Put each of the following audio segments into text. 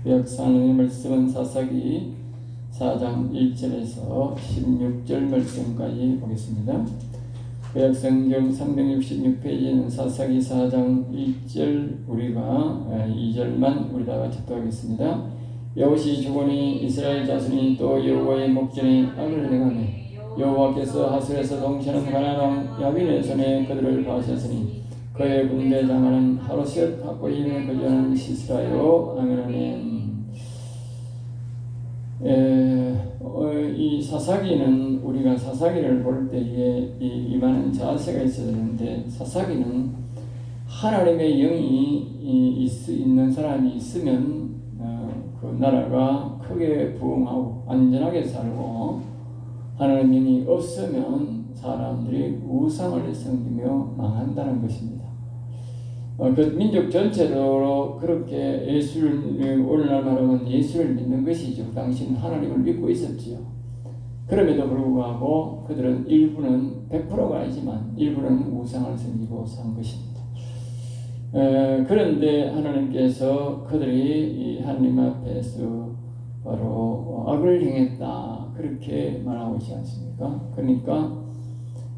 구약성경의 말씀은 사사기 4장 1절에서 16절 말씀까지 보겠습니다. 구약성경 366페이지는 사사기 4장 1절 우리가 2절만 우리 다 같이 하겠습니다. 여호시 죽으니 이스라엘 자손이 또 여호와의 목전에 악을 행하매 여호와께서 하술에서 동치는 가나안 왕 야빈의 손에 그들을 파하셨으니 그의 군대 장관은 하루셋 학고임에 거주하는 시스라요. 아멘. 이 사사기는 우리가 사사기를 볼 때에 이만한 자세가 있어야 되는데, 사사기는 하나님의 영이 있는 사람이 있으면 그 나라가 크게 부흥하고 안전하게 살고, 하나님의 영이 없으면 사람들이 우상을 섬기며 망한다는 것입니다. 그 민족 전체로 그렇게 예수를, 오늘날 말하면 예수를 믿는 것이죠. 당시는 하나님을 믿고 있었지요. 그럼에도 불구하고 그들은 일부는 100%가 아니지만 일부는 우상을 섬기고 산 것입니다. 그런데 하나님께서 그들이 하나님 앞에서 바로 악을 행했다, 그렇게 말하고 있지 않습니까? 그러니까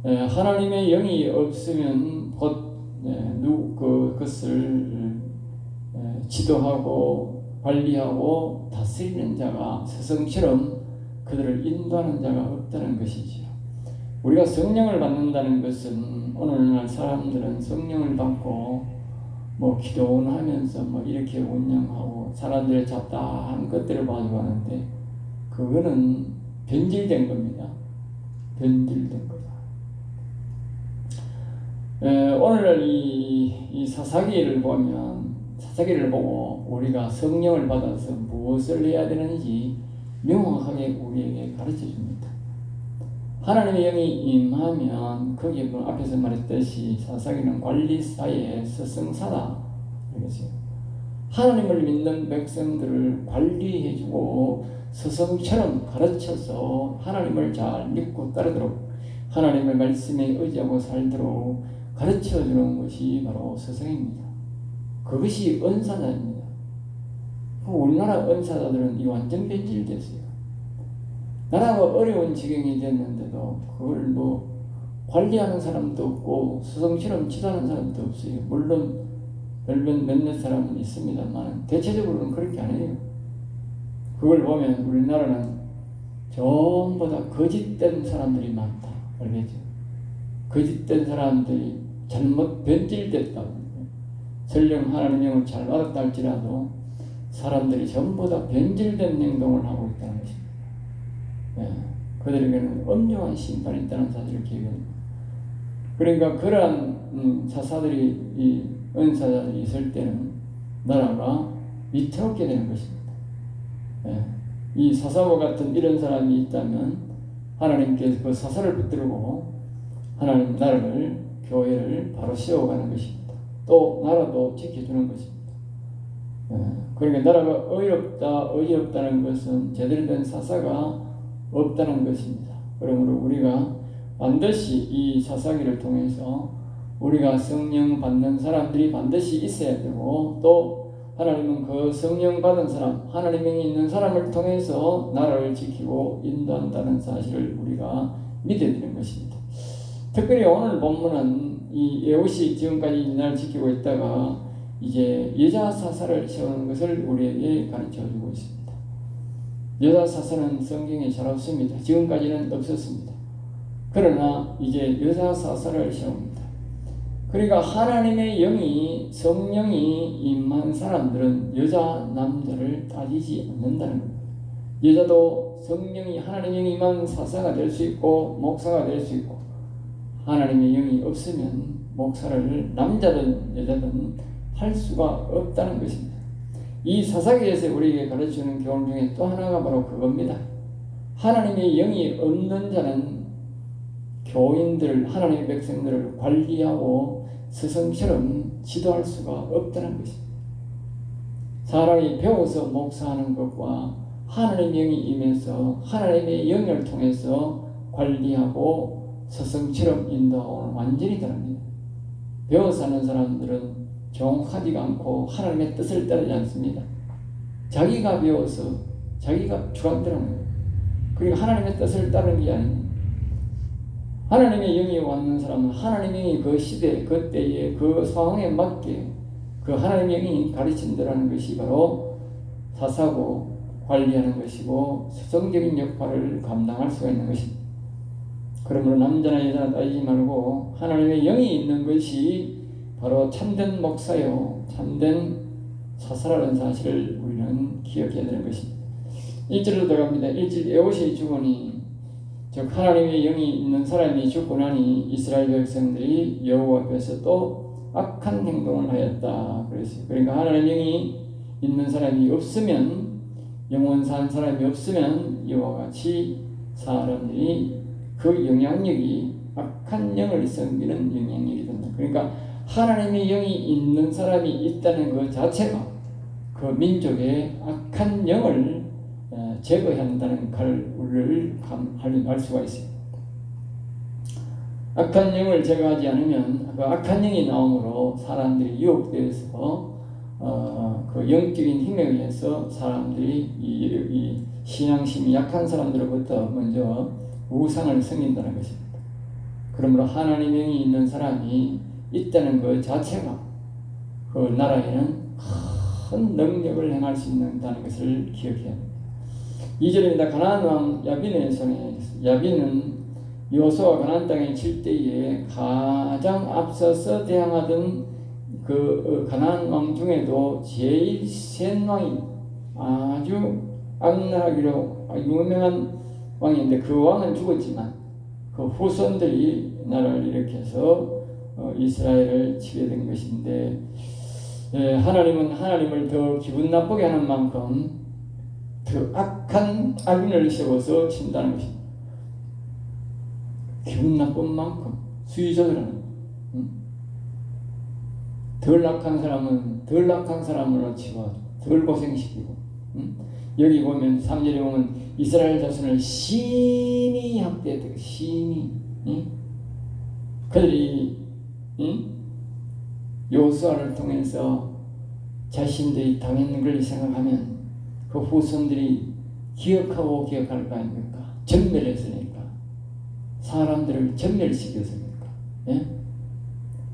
하나님의 영이 없으면 곧 그것을 지도하고 관리하고 다스리는 자가, 스승처럼 그들을 인도하는 자가 없다는 것이지요. 우리가 성령을 받는다는 것은, 오늘날 사람들은 성령을 받고 기도원 하면서 이렇게 운영하고 사람들의 잡다한 것들을 봐주고 하는데, 그거는 변질된 겁니다. 변질된 거다. 오늘날 이 사사기를 보면, 사사기를 보고 우리가 성령을 받아서 무엇을 해야 되는지 명확하게 우리에게 가르쳐 줍니다. 하나님의 영이 임하면, 거기에 앞에서 말했듯이 사사기는 관리사의 스승사다, 그러겠어요. 하나님을 믿는 백성들을 관리해주고 스승처럼 가르쳐서 하나님을 잘 믿고 따르도록, 하나님의 말씀에 의지하고 살도록 가르쳐주는 것이 바로 스승입니다. 그것이 은사자입니다. 우리나라 은사자들은 이 완전 변질됐어요. 나라가 어려운 지경이 됐는데도 그걸 관리하는 사람도 없고 스승처럼 지도하는 사람도 없어요. 물론 몇몇 사람은 있습니다만 대체적으로는 그렇게 안 해요. 그걸 보면 우리나라는 전부 다 거짓된 사람들이 많다, 알겠죠? 거짓된 사람들이 잘못 변질됐다. 설령 하나님의 영을 잘 받았다 할지라도 사람들이 전부 다 변질된 행동을 하고 있다는 것입니다. 그들에게는 엄중한 심판이 있다는 사실을 기억합니다. 그러니까 그러한 사사들이, 이 은사자들이 있을 때는 나라가 위태롭게 되는 것입니다. 이 사사와 같은 이런 사람이 있다면 하나님께서 그 사사를 붙들고 하나님 나라를, 교회를 바로 세워가는 것입니다. 또 나라도 지켜주는 것입니다. 그러니까 나라가 어이없다는 것은 제대로 된 사사가 없다는 것입니다. 그러므로 우리가 반드시 이 사사기를 통해서 우리가 성령 받는 사람들이 반드시 있어야 되고, 또 하나님은 그 성령 받은 사람, 하나님이 있는 사람을 통해서 나라를 지키고 인도한다는 사실을 우리가 믿어야 되는 것입니다. 특별히 오늘 본문은 이 여호시 지금까지 나라를 지키고 있다가 이제 여자 사사를 세우는 것을 우리에게 가르쳐주고 있습니다. 여자 사사는 성경에 잘 없습니다. 지금까지는 없었습니다. 그러나 이제 여자 사사를 세웁니다. 그러니까 하나님의 영이, 성령이 임한 사람들은 여자 남자를 따지지 않는다는 겁니다. 여자도 성령이, 하나님의 영이 임한 사사가 될 수 있고 목사가 될 수 있고, 하나님의 영이 없으면 목사를 남자든 여자든 할 수가 없다는 것입니다. 이 사사기에서 우리에게 가르치는 교훈 중에 또 하나가 바로 그겁니다. 하나님의 영이 없는 자는 교인들을, 하나님의 백성들을 관리하고 스승처럼 지도할 수가 없다는 것입니다. 사람이 배워서 목사하는 것과 하나님의 영이 임해서 하나님의 영을 통해서 관리하고 스승처럼 인도하고는 완전히 다릅니다. 배워서 하는 사람들은 정하지가 않고 하나님의 뜻을 따르지 않습니다. 자기가 배워서 자기가 주관대로는 거예요. 그리고 하나님의 뜻을 따르는 게 아닙니다. 하나님의 영이 왔는 사람은 하나님이 그 시대, 그 때에, 그 상황에 맞게 그 하나님의 영이 가르친다라는 것이 바로 사사고 관리하는 것이고 수성적인 역할을 감당할 수가 있는 것입니다. 그러므로 남자나 여자나 따지지 말고 하나님의 영이 있는 것이 바로 참된 목사요, 참된 사사라는 사실을 우리는 기억해야 되는 것입니다. 1절로 들어갑니다. 1절 에봇이 죽으니, 즉 하나님의 영이 있는 사람이 죽고 나니 이스라엘 백성들이 여호와 앞에서 또 악한 행동을 하였다 그랬어요. 그러니까 하나님의 영이 있는 사람이 없으면, 영원 산 사람이 없으면 이와 같이 사람들이 그 영향력이 악한 영을 섬기는 영향력이 된다. 그러니까 하나님의 영이 있는 사람이 있다는 그 자체가 그 민족의 악한 영을 제거한다는 것을 알 수가 있습니다. 악한 영을 제거하지 않으면 그 악한 영이 나오므로 사람들이 유혹되어서 그 영적인 힘에 의해서 사람들이 이 신앙심이 약한 사람들로부터 먼저 우상을 섬긴다는 것입니다. 그러므로 하나님의 영이 있는 사람이 있다는 것 자체가 그 나라에는 큰 능력을 행할 수 있다는 것을 기억해야 합니다. 2절입니다. 가나안 왕 야빈의 손에, 야빈은 여호수아가 가나안 땅에 칠 때에 가장 앞서서 대항하던 그 가나안 왕 중에도 제일 센 왕이, 아주 악랄하기로 유명한 왕인데 그 왕은 죽었지만 그 후손들이 나라를 일으켜서 이스라엘을 치게 된 것인데, 하나님은 하나님을 더 기분 나쁘게 하는 만큼 더 악한 악인을 세워서 친다는 것입니다. 기분 나쁜 만큼 수위조절하는, 덜 악한 사람은 덜 악한 사람으로 치고 덜 고생시키고, 여기 보면 3절에 보면 이스라엘 자손을 심히 학대했다. 심히. 그들이 여호수아를 통해서 자신들이 당했는 걸 생각하면 그 후손들이 기억하고 기억할 거 아닙니까? 전멸했으니까. 사람들을 전멸시켰으니까. 예?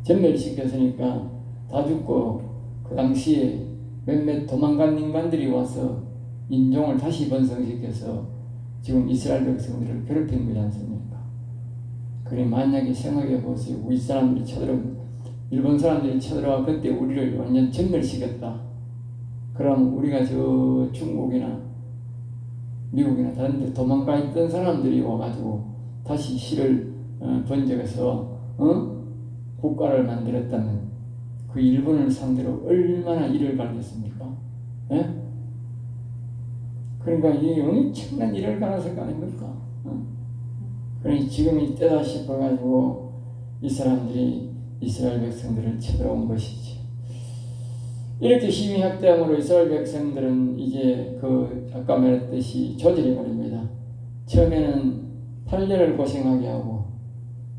전멸시켰으니까 다 죽고 그 당시에 몇몇 도망간 인간들이 와서 인종을 다시 번성시켜서 지금 이스라엘 백성들을 괴롭힌 거지 않습니까? 그래 만약에 생각해 보세요. 우리 사람들이 일본 사람들이 쳐들어와 그때 우리를 완전 전멸시켰다. 그럼 우리가 저 중국이나 미국이나 다른 데 도망가 있던 사람들이 와가지고 다시 실을 번쩍해서 국가를 만들었다면 그 일본을 상대로 얼마나 일을 갈겠습니까? 예? 그러니까 이 엄청난 일을 갈았을 거 아닙니까? 그러니 지금이 때다 싶어가지고 이 사람들이 이스라엘 백성들을 쳐들어온 것이지. 이렇게 심히 학대함으로 이스라엘 백성들은 이제 아까 말했듯이 조질이 버립니다. 처음에는 8년을 고생하게 하고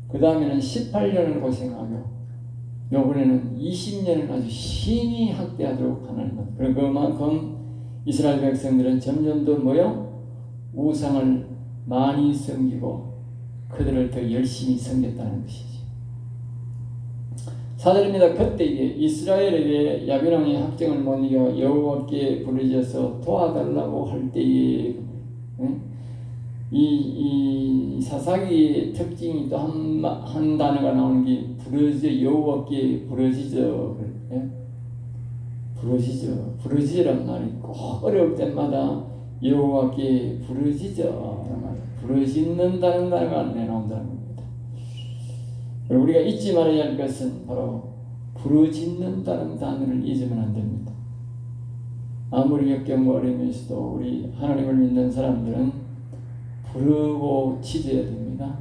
그 다음에는 18년을 고생하고 요번에는 20년을 아주 심히 학대하도록 하는 것. 그리고 그만큼 이스라엘 백성들은 점점 더 우상을 많이 섬기고 그들을 더 열심히 섬겼다는 것이지. 4절입니다. 그때 이스라엘에게 야빈 왕이 학정을 못 이겨 여호와께 부르짖어서 도와달라고 할 때에, 이 사사기의 특징이 또 한 단어가 나오는 게 부르짖어, 여호와께 부르짖어. 부르짖으란 말이 꼭 어려울 때마다 여호와께 부르짖어, 부르짖는다는 단어가 나온다는 겁니다. 우리가 잊지 말아야 할 것은 바로 부르짖는다는 단어를 잊으면 안 됩니다. 아무리 역경과 어려움이 있어도 우리 하나님을 믿는 사람들은 부르고 치져야 됩니다.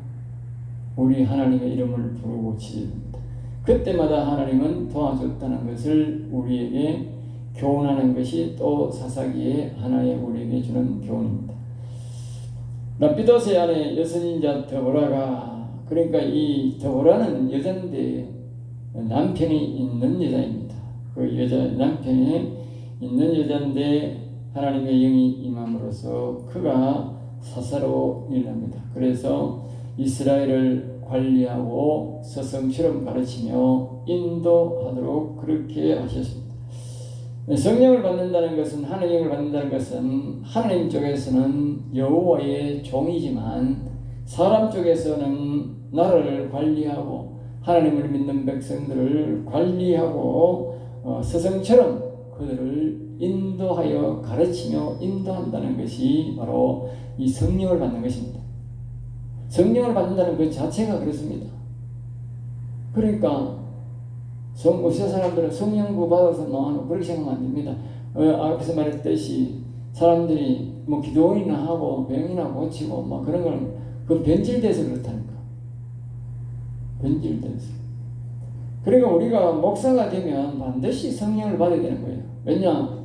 우리 하나님의 이름을 부르고 치져야 됩니다. 그때마다 하나님은 도와줬다는 것을 우리에게 교훈하는 것이 또 사사기의 하나의 우리에게 주는 교훈입니다. 라피도스의 아내 여선인자 드보라가, 그러니까 이 드보라는 여자인데 남편이 있는 여자입니다. 그 여자 남편이 있는 여자인데 하나님의 영이 임함으로써 그가 사사로 일어납니다. 그래서 이스라엘을 관리하고 스승처럼 가르치며 인도하도록 그렇게 하셨습니다. 성령을 받는다는 것은, 하나님을 받는다는 것은 하나님 쪽에서는 여호와의 종이지만 사람 쪽에서는 나라를 관리하고 하나님을 믿는 백성들을 관리하고 스승처럼 그들을 인도하여 가르치며 인도한다는 것이 바로 이 성령을 받는 것입니다. 성령을 받는다는 것 자체가 그렇습니다. 그러니까 어세 사람들은 성령부 받아서 그렇게 생각하면 안 됩니다. 앞에서 말했듯이 사람들이 뭐 기도원이나 하고 병이나 고치고 막 그런 건 그 변질돼서 그렇다니까. 변질돼서. 그러니까 우리가 목사가 되면 반드시 성령을 받아야 되는 거예요. 왜냐?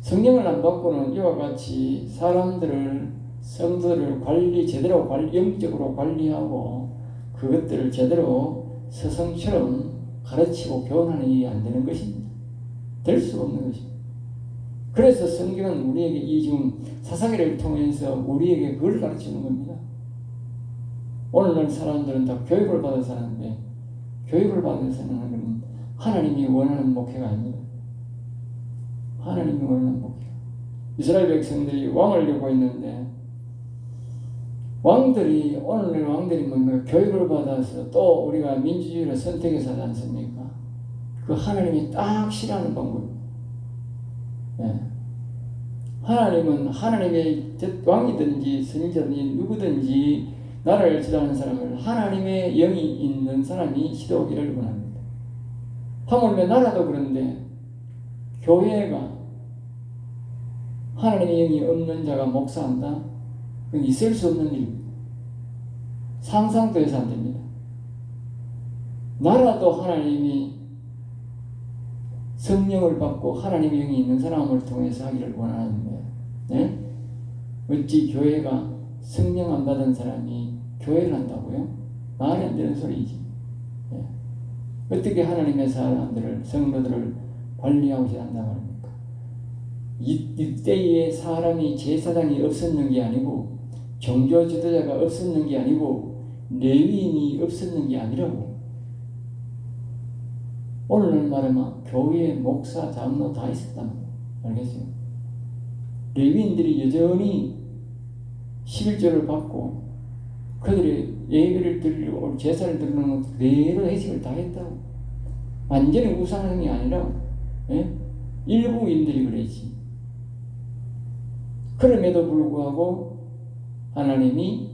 성령을 안 받고는 이와 같이 사람들을, 성도들을 제대로 영적으로 관리하고 그것들을 제대로 스승처럼 가르치고 교훈하는 일이 안 되는 것입니다. 될 수가 없는 것입니다. 그래서 성경은 우리에게 이 지금 사사기를 통해서 우리에게 그걸 가르치는 겁니다. 오늘날 사람들은 다 교육을 받아서 하는데, 교육을 받아서 하는 건 하나님이 원하는 목회가 아닙니다. 하나님이 원하는 목회. 이스라엘 백성들이 왕을 요구하고 있는데, 오늘날 왕들이 뭔가 교육을 받아서 또 우리가 민주주의를 선택해서 하지 않습니까? 그 하나님이 딱 싫어하는 방법입니다. 네. 하나님은 하나님의 왕이든지 선지자든지 누구든지 나라를 지도하는 사람을 하나님의 영이 있는 사람이 지도하기를 원합니다. 하물며 나라도 그런데 교회가 하나님의 영이 없는 자가 목사한다? 그건 있을 수 없는 일입니다. 상상도 해서 안 됩니다. 나라도 하나님이 성령을 받고 하나님의 영이 있는 사람을 통해서 하기를 원하는데, 네? 어찌 교회가 성령 안 받은 사람이 교회를 한다고요? 말이 안 되는 소리지. 네. 어떻게 하나님의 사람들을, 성도들을 관리하고자 한단 말입니까? 이때에 사람이 제사장이 없었는 게 아니고, 종교 지도자가 없었는 게 아니고, 레위인이 없었는 게 아니라고. 오늘날 말하면 교회 목사, 장로 다 있었다는 거예요. 알겠어요? 레위인들이 여전히 11조를 받고 그들의 예배를 드리고 제사를 드리는 것 그대로 해석을 다 했다고. 완전히 우상행이 아니라 일부인들이 그랬지. 그럼에도 불구하고 하나님이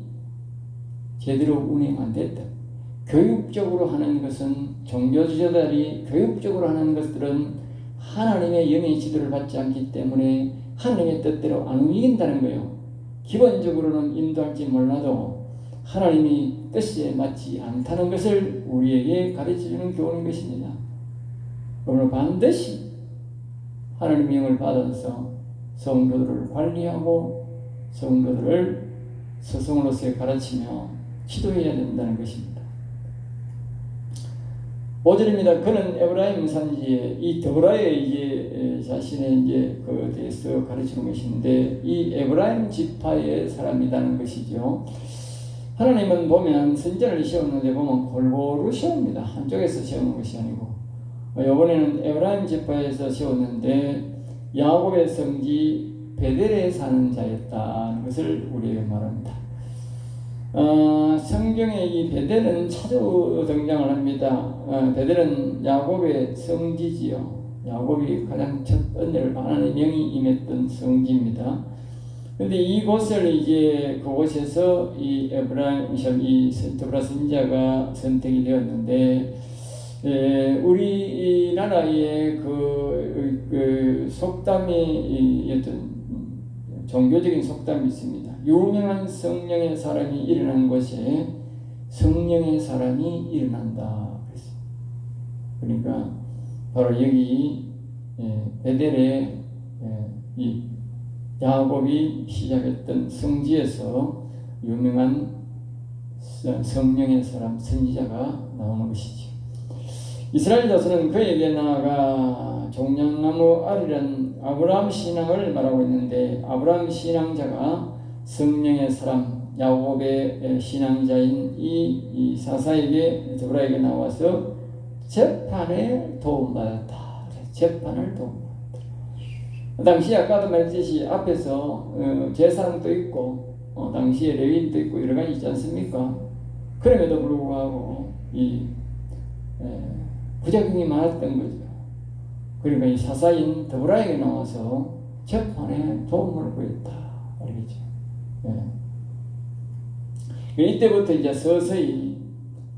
제대로 운행 안 됐다. 교육적으로 하는 것은, 종교지도자들이 교육적으로 하는 것들은 하나님의 영의 지도를 받지 않기 때문에 하나님의 뜻대로 안 움직인다는 거예요. 기본적으로는 인도할지 몰라도 하나님이 뜻에 맞지 않다는 것을 우리에게 가르쳐주는 교훈인 것입니다. 그러므로 반드시 하나님의 영을 받아서 성도들을 관리하고 성도들을 스승으로서 가르치며 지도해야 된다는 것입니다. 5절입니다. 그는 에브라임 산지에 이 드보라의 이제 자신의 이제 그 대해서 가르치는 것인데, 이 에브라임 지파의 사람이라는 것이죠. 하나님은 보면 선지자를 세우는데 보면 골고루 세웁니다. 한쪽에서 세우는 것이 아니고, 이번에는 에브라임 지파에서 세웠는데 야곱의 성지 베델에 사는 자였다는 것을 우리에게 말합니다. 성경에 이 베델은 자주 등장을 합니다. 베델은 야곱의 성지지요. 야곱이 가장 첫 은혜를 하나님의 영이 임했던 성지입니다. 그런데 이곳을 이제 그곳에서 이 이 드보라 선지자가 선택이 되었는데, 우리나라의 그 속담이 어떤 종교적인 속담이 있습니다. 유명한 성령의 사람이 일어난 곳에 성령의 사람이 일어난다. 그러니까 바로 여기 베델에 이 야곱이 시작했던 성지에서 유명한 성령의 사람, 선지자가 나오는 것이죠. 이스라엘 자손은 그에게 나아가 종량나무 아리란 아브라함 신앙을 말하고 있는데, 아브라함 신앙자가 성령의 사람 야곱의 신앙자인 이 사사에게 드보라에게 나와서 재판에 도움받았다. 재판을 도움받았다. 당시 아까도 말했듯이 앞에서 제사장도 있고 당시에 레위인도 있고 여러 가지 있지 않습니까? 그럼에도 불구하고 이 부작용이 많았던 거죠. 그러니까 이 사사인 드보라에게 나와서 재판에 도움을 구했다. 알겠죠? 이때부터 이제 서서히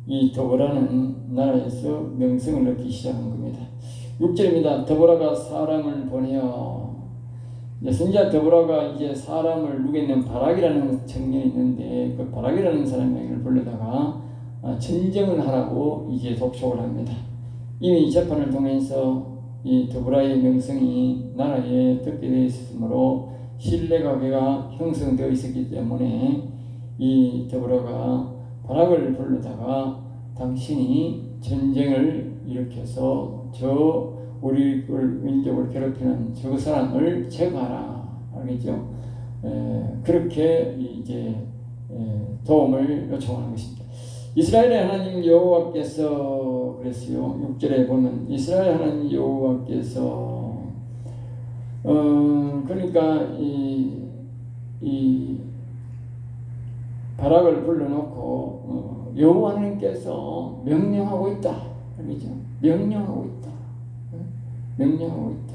이 드보라는 나라에서 명성을 얻기 시작한 겁니다. 6절입니다. 드보라가 사람을 보내어. 선지자 드보라가 이제 사람을 누게는 바락이라는 청년이 있는데, 그 바락이라는 사람을 불러다가 전쟁을 하라고 이제 독촉을 합니다. 이미 재판을 통해서 이 드보라의 명성이 나라에 듣게 되어 있으므로 신뢰관계가 형성되어 있었기 때문에 이 드보라가 바락을 불러다가 당신이 전쟁을 일으켜서 우리 민족을 괴롭히는 저 사람을 제거하라. 알겠죠? 그렇게 이제 도움을 요청하는 것입니다. 이스라엘의 하나님 여호와께서 그랬어요. 6절에 보면 이스라엘 하나님 여호와께서 그러니까 이 바락을 불러놓고 여호와 하나님께서 명령하고 있다. 알겠죠? 명령하고 있다. 명령하고 있다.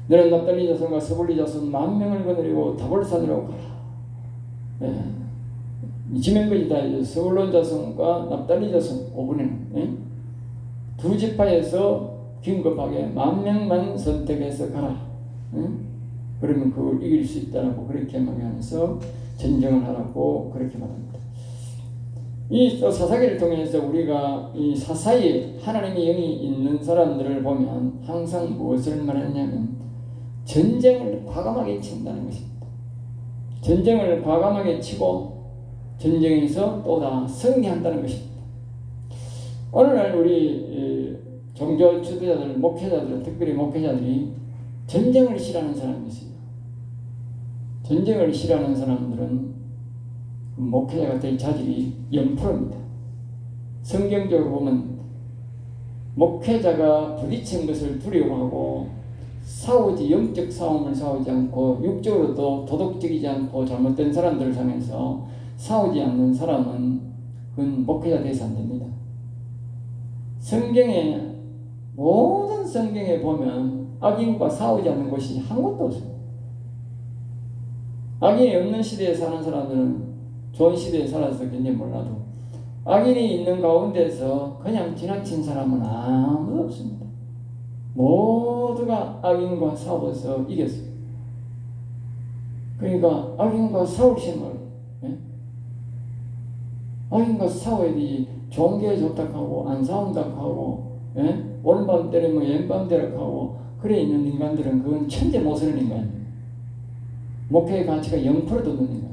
너는 납달리 자손과 스불리 자손 10,000명을 거느리고 다볼산으로 가라. 지명거지다. 스불론 자손과 납달리 자손 5분에는 두 지파에서 긴급하게 10,000명만 선택해서 가라. 그러면 그걸 이길 수 있다라고 그렇게 말하면서 전쟁을 하라고 그렇게 말합니다. 이 또 사사기를 통해서 우리가 이 사사에 하나님의 영이 있는 사람들을 보면 항상 무엇을 말하냐면 전쟁을 과감하게 친다는 것입니다. 전쟁을 과감하게 치고 전쟁에서 또 다 승리한다는 것입니다. 오늘날 우리 종교 지도자들, 목회자들, 특별히 목회자들이 전쟁을 싫어하는 사람이 있어요. 전쟁을 싫어하는 사람들은 목회자가 될 자질이 0%입니다. 성경적으로 보면 목회자가 부딪힌 것을 두려워하고 영적 싸움을 싸우지 않고 육적으로도 도덕적이지 않고 잘못된 사람들을 향해서 싸우지 않는 사람은 그건 목회자 돼서 안 됩니다. 모든 성경에 보면 악인과 싸우지 않는 것이 한 곳도 없어요. 악인이 없는 시대에 사는 사람들은 좋은 시대에 살았었겠지 몰라도 악인이 있는 가운데서 그냥 지나친 사람은 아무도 없습니다. 모두가 악인과 싸워서 이겼어요. 그러니까 악인과 싸울 생각, 악인과 싸워야 되지. 좋은 게 좋다고 하고 안 싸운다고 하고 오른밤 때리면 왼밤 때리고 하고 그래 있는 인간들은 그건 천재 못 쓰는 인간이에요. 목회의 가치가 0%도 없는 인간.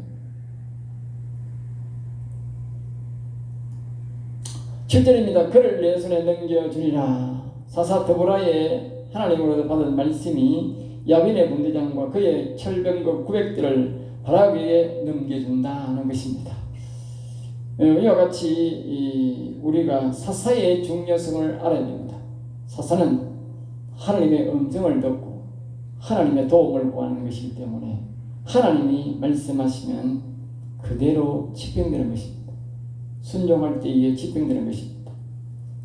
7절입니다. 그를 내 손에 넘겨주리라. 사사 드보라의 하나님으로부터 받은 말씀이 야빈의 군대장과 그의 철병거 900대를 바락에게 넘겨준다는 것입니다. 이와 같이 우리가 사사의 중요성을 알아야 됩니다. 사사는 하나님의 음성을 듣고 하나님의 도움을 구하는 것이기 때문에 하나님이 말씀하시면 그대로 집행되는 것입니다. 순종할 때에 집행되는 것입니다.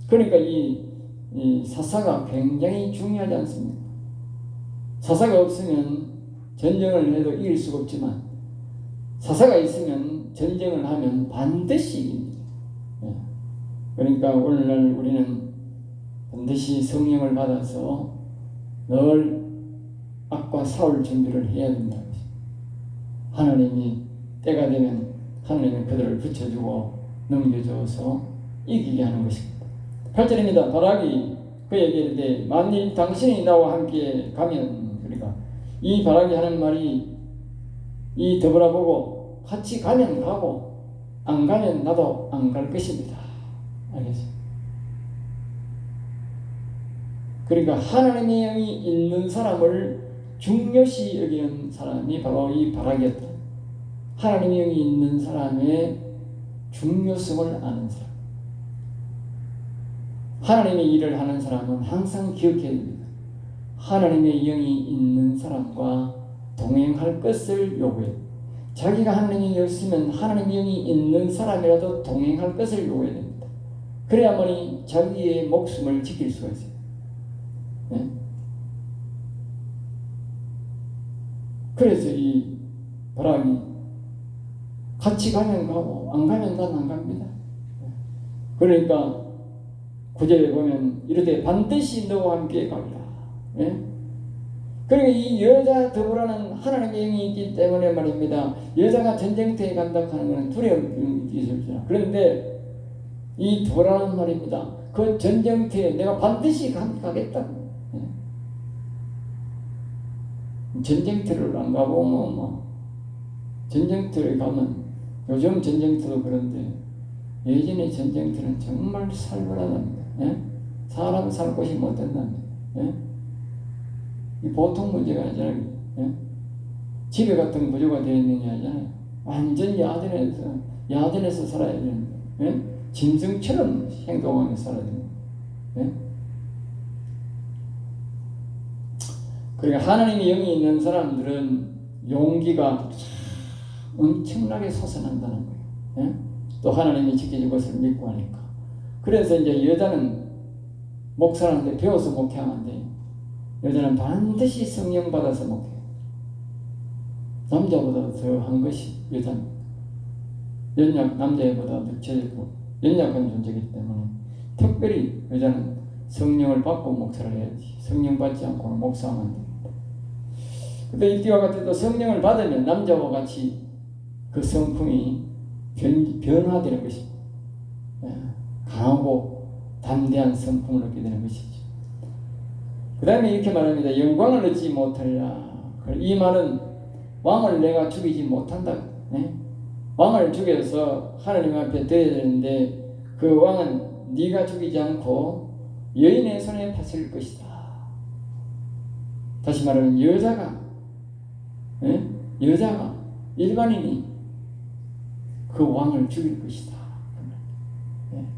그러니까 이 사사가 굉장히 중요하지 않습니까? 사사가 없으면 전쟁을 해도 이길 수가 없지만 사사가 있으면 전쟁을 하면 반드시 이깁니다. 그러니까 오늘날 우리는 반드시 성령을 받아서 늘 악과 싸울 준비를 해야 된다. 하나님이 때가 되면 하나님은 그들을 붙여주고 넘겨줘서 이기게 하는 것입니다. 8절입니다. 바락이 그에게 이르되 만일 당신이 나와 함께 가면, 그러니까 이 바락이 하는 말이 이 드보라 보고 같이 가면 가고 안 가면 나도 안 갈 것입니다. 알겠어요? 그러니까 하나님의 영이 있는 사람을 중요시 여기는 사람이 바로 이 바락이었다. 하나님의 영이 있는 사람의 중요성을 아는 사람. 하나님의 일을 하는 사람은 항상 기억해야 됩니다. 하나님의 영이 있는 사람과 동행할 것을 요구해요. 자기가 하나님의 영이 없으면 하나님의 영이 있는 사람이라도 동행할 것을 요구해야 됩니다. 그래야만이 자기의 목숨을 지킬 수가 있어요. 네? 그래서 이 바람이 같이 가면 가고 안 가면 난 안 갑니다. 그러니까 9절에 보면 이르되 반드시 너와 함께 가리라. 예? 그리고 이 여자 더불어는 하나님의 영이 있기 때문에 말입니다. 여자가 전쟁터에 간다 하는 것은 두려움이 있었죠. 그런데 이 더불어는 말입니다. 그 전쟁터에 내가 반드시 가겠다. 예? 전쟁터를 안 가보면 전쟁터에 가면 요즘 전쟁터도 그런데 예전의 전쟁터는 정말 살벌하답니다. 예? 사람 살 곳이 못 된답니다. 예? 이 보통 문제가 아니잖아요. 예? 집에 같은 구조가 되어 있는 게 아니잖아요. 완전 야전에서 살아야 되는데, 예? 짐승처럼 행동하며 살아야 됩니다. 예? 그러니까 하나님의 영이 있는 사람들은 용기가 엄청나게 솟아난다는 거예요. 예? 또 하나님이 지켜줄 것을 믿고 하니까. 그래서 이제 여자는 목사한테 배워서 목회하면 안 돼요. 여자는 반드시 성령 받아서 목회해요. 남자보다 더 한 것이 여자는. 남자보다 늦춰지고 연약한 존재이기 때문에 특별히 여자는 성령을 받고 목사를 해야지. 성령 받지 않고는 목사하면 안 됩니다. 근데 이때와 같이 또 성령을 받으면 남자와 같이 그 성품이 변화되는 것입니다. 강하고 담대한 성품을 얻게 되는 것이죠. 그 다음에 이렇게 말합니다. 영광을 얻지 못하리라. 이 말은 왕을 내가 죽이지 못한다. 왕을 죽여서 하나님 앞에 드려야 되는데 그 왕은 네가 죽이지 않고 여인의 손에 바칠 것이다. 다시 말하면 여자가 일반인이 그 왕을 죽일 것이다.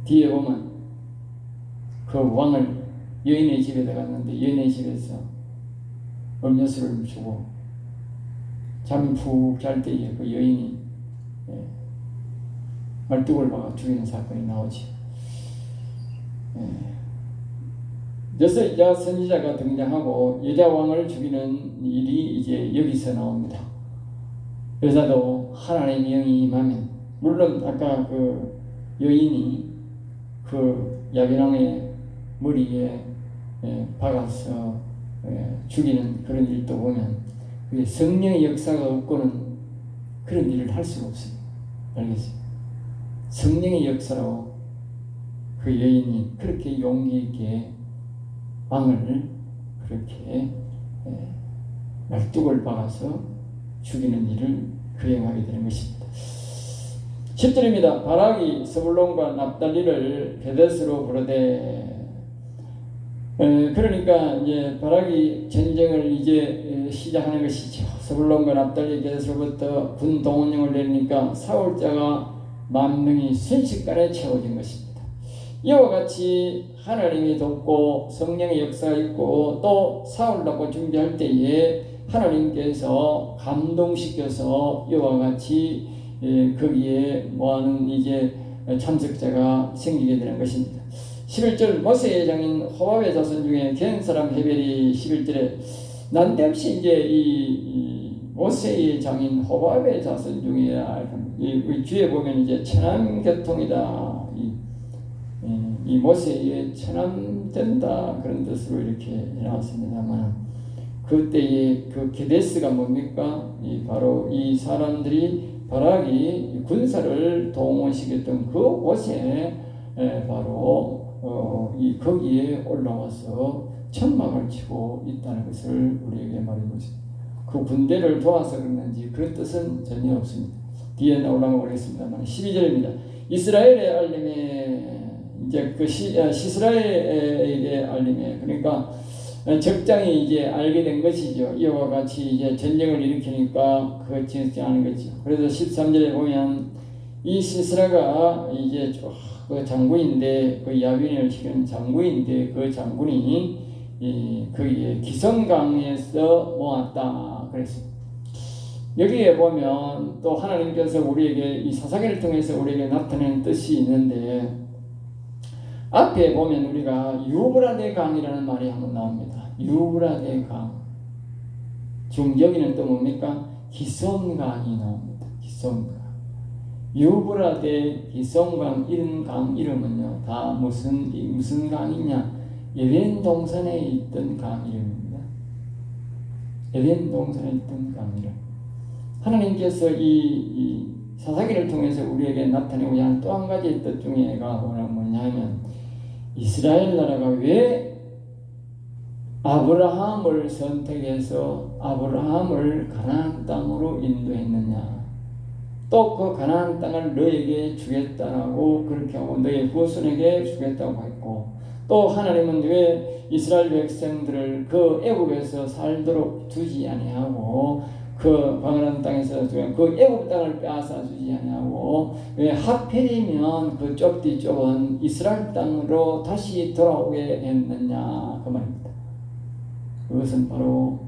뒤에 보면 그 왕을 여인의 집에 들어갔는데 여인의 집에서 음료수를 주고 잠이 푹 잘 때에 그 여인이 말뚝을 박아 죽이는 사건이 나오지. 여자 선지자가 등장하고 여자 왕을 죽이는 일이 이제 여기서 나옵니다. 여자도 하나님의 영이 임하면, 물론 아까 그 여인이 그 야비왕의 머리에 박아서 죽이는 그런 일도 보면 성령의 역사가 없고는 그런 일을 할 수가 없어요. 알겠어요? 성령의 역사로 그 여인이 그렇게 용기 있게 왕을 그렇게 말뚝을 박아서 죽이는 일을 거행하게 되는 것입니다. 10절입니다. 바락이 스불론과 납달리를 게데스로 부르되, 그러니까 이제 바락이 전쟁을 이제 시작하는 것이죠. 스불론과 납달리 게데스로부터 군 동원령을 내리니까 사울자가 10,000명이 순식간에 채워진 것입니다. 이와 같이 하나님이 돕고 성령의 역사가 있고 또 사울라고 준비할 때에 하나님께서 감동시켜서 이와 같이 거기에 뭐하는 이제 참석자가 생기게 되는 것입니다. 11절 모세의 장인 호밥의 자손 중에 겐 사람 헤벨이 11절에 난데없이 이제 이 모세의 장인 호밥의 자손 중에 이 뒤에 보면 이제 천암교통이다. 이 모세의 천암된다 그런 뜻으로 이렇게 나왔습니다만 그때의 그 게데스가 뭡니까? 바로 이 사람들이 바락이 군사를 동원시켰던 그 곳에 바로 거기에 올라와서 천막을 치고 있다는 것을 우리에게 말해주고 있습니다. 그 군대를 도와서 그랬는지 그런 뜻은 전혀 없습니다. 뒤에 올라가 보겠습니다만 12절입니다. 이스라엘의 알림에 이제 그 시스라에게 알림해. 그러니까 적장이 이제 알게 된 것이죠. 이와 같이 이제 전쟁을 일으키니까 그거 진행하는 거죠. 그래서 13절에 보면 이 시스라가 이제 그 장군인데, 그 야빈을 시키는 장군인데, 그 장군이 거기에 기성강에서 모았다 그랬습니다. 여기에 보면 또 하나님께서 우리에게 이 사사기를 통해서 우리에게 나타낸 뜻이 있는데, 앞에 보면 우리가 유브라데 강이라는 말이 한번 나옵니다. 유브라데 강. 중저기는 또 뭡니까? 기쏨강이 나옵니다. 기쏨강. 유브라데, 기쏨강 이런 강 이름은요, 다 무슨 강이냐? 에덴 동산에 있던 강 이름입니다. 에덴 동산에 있던 강 이름. 하나님께서 이 사사기를 통해서 우리에게 나타내고자 하는 또 한 가지 뜻 중에가 뭐냐면, 이스라엘 나라가 왜 아브라함을 선택해서 아브라함을 가나안 땅으로 인도했느냐, 또 그 가나안 땅을 너에게 주겠다라고 그렇게 하고 너의 후손에게 주겠다고 했고, 또 하나님은 왜 이스라엘 백성들을 그 애굽에서 살도록 두지 아니하고 그 가나안 땅에서 그 애굽 땅을 빼앗아 주지 아니하고 왜 하필이면 그 좁디 좁은 이스라엘 땅으로 다시 돌아오게 했느냐, 그 말입니다. 그것은 바로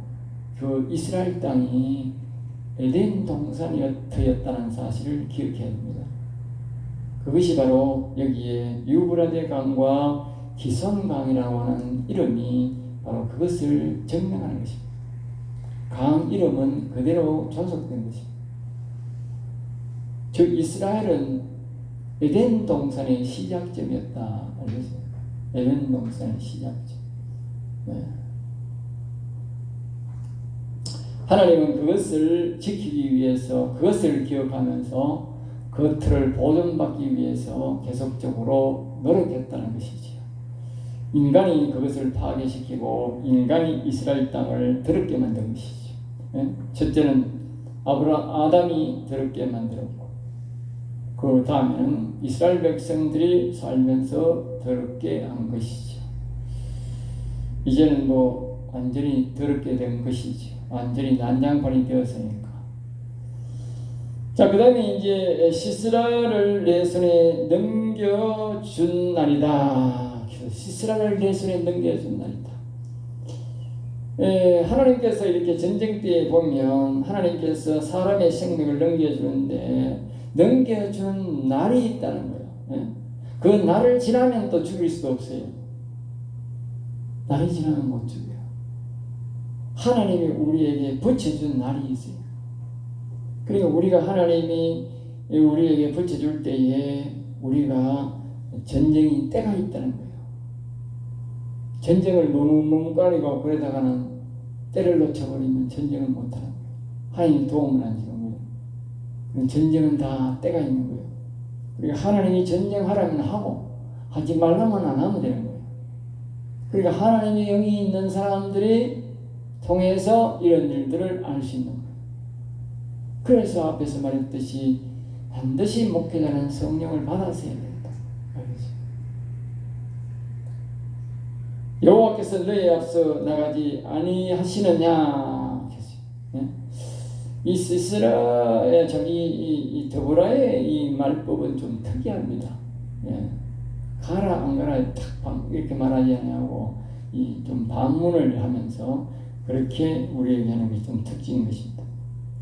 그 이스라엘 땅이 에덴 동산이었다는 사실을 기억해야 됩니다. 그것이 바로 여기에 유브라데 강과 기쏨강이라고 하는 이름이 바로 그것을 증명하는 것입니다. 강 이름은 그대로 존속된 것입니다. 즉 이스라엘은 에덴 동산의 시작점이었다. 알겠습니까? 에덴 동산의 시작점. 네. 하나님은 그것을 지키기 위해서, 그것을 기억하면서 그 틀을 보존받기 위해서 계속적으로 노력했다는 것이지요. 인간이 그것을 파괴시키고 인간이 이스라엘 땅을 더럽게 만든 것이죠. 첫째는 아담이 더럽게 만들었고, 그 다음에는 이스라엘 백성들이 살면서 더럽게 한 것이죠. 이제는 완전히 더럽게 된 것이죠. 완전히 난장판이 되었으니까. 자, 그 다음에 이제 시스라를 내 손에 넘겨준 날이다. 시스라를 내 손에 넘겨준 날이다. 하나님께서 이렇게 전쟁 때에 보면 하나님께서 사람의 생명을 넘겨주는데 넘겨준 날이 있다는 거예요. 그 날을 지나면 또 죽일 수도 없어요. 날이 지나면 못 죽여요. 하나님이 우리에게 붙여준 날이 있어요. 그러니까 우리가 하나님이 우리에게 붙여줄 때에 우리가 전쟁이 때가 있다는 거예요. 전쟁을 너무 까리고 그러다가는 때를 놓쳐버리면 전쟁을 못하는 거예요. 하나님이 도움을 안 주는 거예요. 전쟁은 다 때가 있는 거예요. 그러니까 하나님이 전쟁하라면 하고 하지 말라면 안 하면 되는 거예요. 그러니까 하나님의 영이 있는 사람들이 통해서 이런 일들을 알 수 있는 거예요. 그래서 앞에서 말했듯이 반드시 목회자는 성령을 받았어야 된다. 알겠죠? 여호와께서 너희 앞서 나가지 아니하시느냐. 이 시스라의 이 더보라의 이 말법은 좀 특이합니다. 가라 안 가라 딱 이렇게 말하지 않냐고 좀 반문을 하면서 그렇게 우리에게 하는 것이 좀 특징인 것입니다.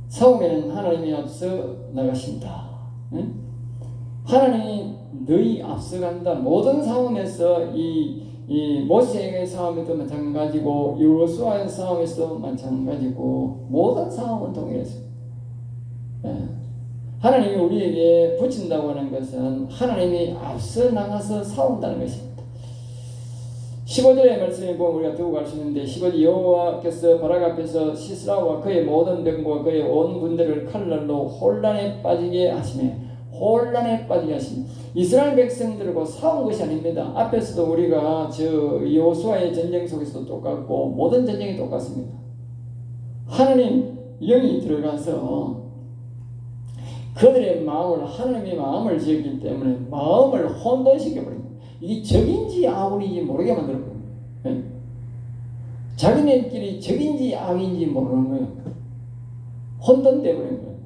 싸움에는 하나님이 앞서 나가신다. 하나님이 너희 앞서간다. 모든 싸움에서 이 모세의 싸움에도 마찬가지고 여호수아의 싸움에서도 마찬가지고 모든 싸움은 동일했습니다. 하나님이 우리에게 붙인다고 하는 것은 하나님이 앞서 나가서 싸운다는 것입니다. 15절의 말씀을 보면 우리가 두고 갈 수 있는데 15절 여호와께서 바락 앞에서 시스라와 그의 모든 병과 그의 온 군대를 칼날로 혼란에 빠지게 하시며 이스라엘 백성들과 싸운 것이 아닙니다. 앞에서도 우리가 여호수아의 전쟁 속에서도 똑같고 모든 전쟁이 똑같습니다. 하나님 영이 들어가서 그들의 마음을 하나님의 마음을 지었기 때문에 마음을 혼돈시켜버립니다. 이게 적인지 악인지 모르게 만들어버린 거예요. 자기네끼리 적인지 악인지 모르는 거예요. 혼돈되어버린 거예요.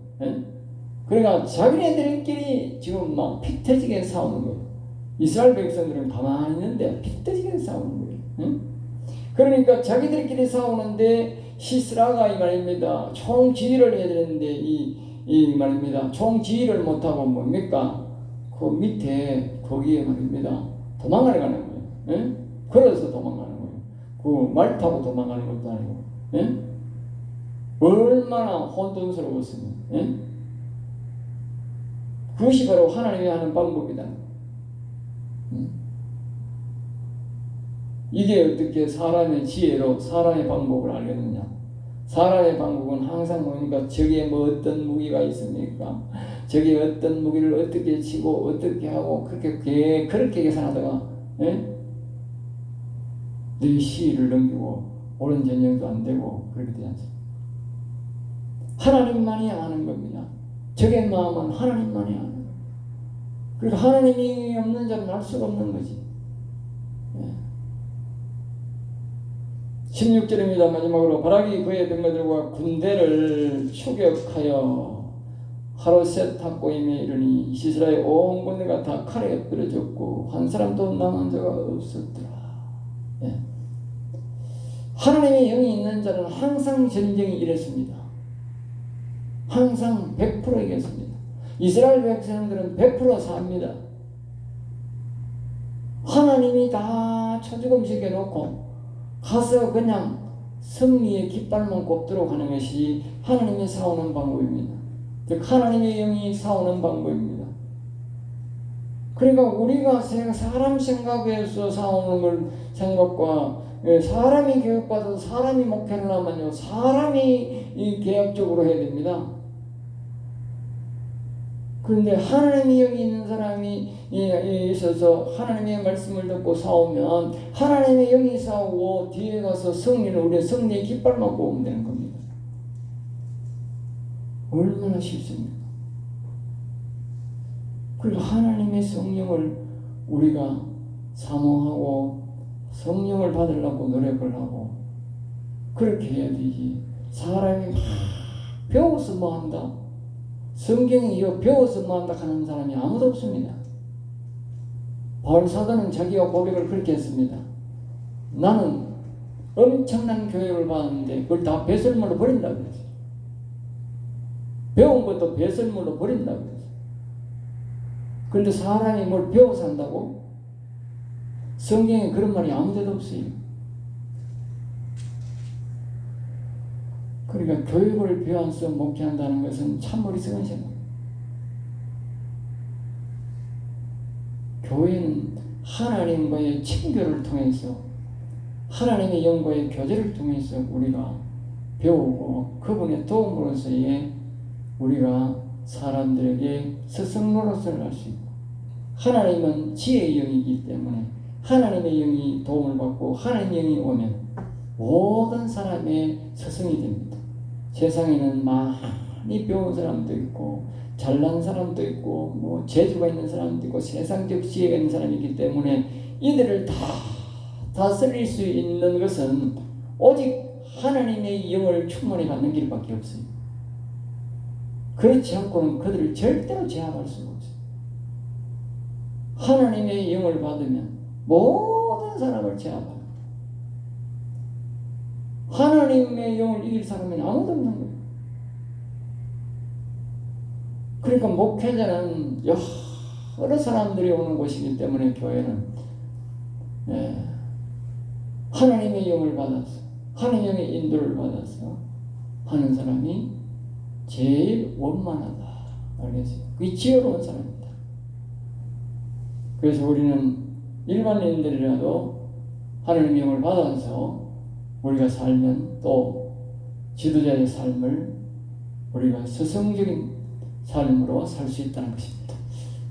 그러니까 자기네들끼리 지금 막 피 터지게 싸우는 거예요. 이스라엘 백성들은 가만히 있는데 피 터지게 싸우는 거예요. 그러니까 자기들끼리 싸우는데 시스라가 이 말입니다. 총지휘를 해야 되는데 이 말입니다. 총지휘를 못하고 뭡니까? 그 밑에 거기에 말입니다. 도망가는 거예요. 걸어서 도망가는 거예요. 그 말 타고 도망가는 것도 아니고. 얼마나 혼돈스러웠으면. 그것이 바로 하나님이 하는 방법이다. 이게 어떻게 사람의 지혜로 사람의 방법을 알겠느냐? 사람의 방법은 항상 보니까 저기에 뭐 어떤 무기가 있습니까? 저기에 어떤 무기를 어떻게 치고 어떻게 하고 그렇게 계산하다가 내 시일을 넘기고 옳은 전쟁도 안 되고 그렇게 되지 않습니까? 하나님만이 아는 겁니다. 적의 마음은 하나님만이 아는 거예요. 그러니까 하나님이 없는 자는 알 수가 없는 거지. 16절입니다. 마지막으로 바락이 그의 병거들과 군대를 추격하여 하루셋 고임에 이르니 시스라의 온 군대가 다 칼에 엎드러졌고 한 사람도 남은 자가 없었더라. 하나님의 영이 있는 자는 항상 전쟁이 이랬습니다. 항상 100% 이겼습니다. 이스라엘 백성들은 100% 삽니다. 하나님이 다 초죽음시켜 놓고 가서 그냥 승리의 깃발만 꼽도록 하는 것이 하나님이 싸우는 방법입니다. 즉 하나님의 영이 싸우는 방법입니다. 그러니까 우리가 사람 생각에서 싸우는 걸 생각과 사람이 교육받아서 사람이 목회를 하면요 사람이 이 계약적으로 해야 됩니다. 그런데 하나님의 영이 있는 사람이 있어서 하나님의 말씀을 듣고 싸우면 하나님의 영이 싸우고 뒤에 가서 우리의 승리의 깃발만 꼽으면 되는 겁니다. 얼마나 쉽습니까? 그리고 하나님의 성령을 우리가 사모하고 성령을 받으려고 노력을 하고 그렇게 해야 되지. 사람이 막 배워서 뭐 한다? 성경이 이거 배워서 뭐 한다 하는 사람이 아무도 없습니다. 바울 사도는 자기가 고백을 그렇게 했습니다. 나는 엄청난 교육을 받았는데 그걸 다 배설물로 버린다고 그랬어요. 배운 것도 배설물로 버린다고 그랬어요. 그런데 사람이 뭘 배워서 한다고? 성경에 그런 말이 아무 데도 없어요. 그러니까 교육을 배워서 목회한다는 것은 참 어리석은 생각. 교회는 하나님과의 친교를 통해서 하나님의 영과의 교제를 통해서 우리가 배우고 그분의 도움으로서의 우리가 사람들에게 스승 노릇을 할 수 있고 하나님은 지혜의 영이기 때문에 하나님의 영이 도움을 받고 하나님의 영이 오면 모든 사람의 스승이 됩니다. 세상에는 많이 배운 사람도 있고 잘난 사람도 있고 뭐 재주가 있는 사람도 있고 세상적 지혜가 있는 사람이 있기 때문에 이들을 다 다스릴 수 있는 것은 오직 하나님의 영을 충만히 받는 길밖에 없어요. 그렇지 않고는 그들을 절대로 제압할 수가 없어요. 하나님의 영을 받으면 모든 사람을 제압합니다. 하나님의 영을 이길 사람은 아무도 없는 거예요. 그러니까 목회자는 여러 사람들이 오는 곳이기 때문에 교회는 하나님의 영을 받아서 하나님의 인도를 받아서 하는 사람이 제일 원만하다. 알겠어요? 그게 지혜로운 사람입니다. 그래서 우리는 일반인들이라도 하나님의 영을 받아서 우리가 살면 또 지도자의 삶을 우리가 스승적인 삶으로 살 수 있다는 것입니다.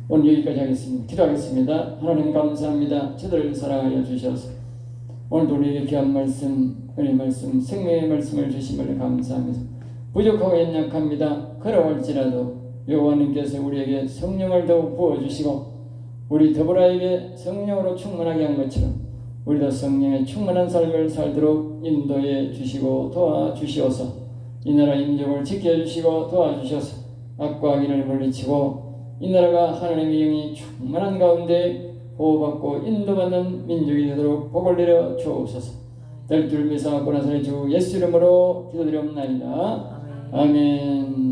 오늘 여기까지 하겠습니다. 기도하겠습니다. 하나님 감사합니다. 저들을 사랑하여 주셔서 오늘도 우리에게 귀한 말씀, 은혜의 말씀, 생명의 말씀을 주심을 감사합니다. 부족하고 연약합니다. 그러할지라도 여호와님께서 우리에게 성령을 더욱 부어주시고 우리 더불어에게 성령으로 충만하게 한 것처럼 우리도 성령의 충만한 삶을 살도록 인도해 주시고 도와주시옵소서. 이 나라 임종을 지켜주시고 도와주셔서 악과 악인을 물리치고 이 나라가 하나님의 영이 충만한 가운데 보호받고 인도받는 민족이 되도록 복을 내려 주옵소서. 될 줄 믿사옵고 나서의 주 예수 이름으로 기도드리옵나이다. 아멘.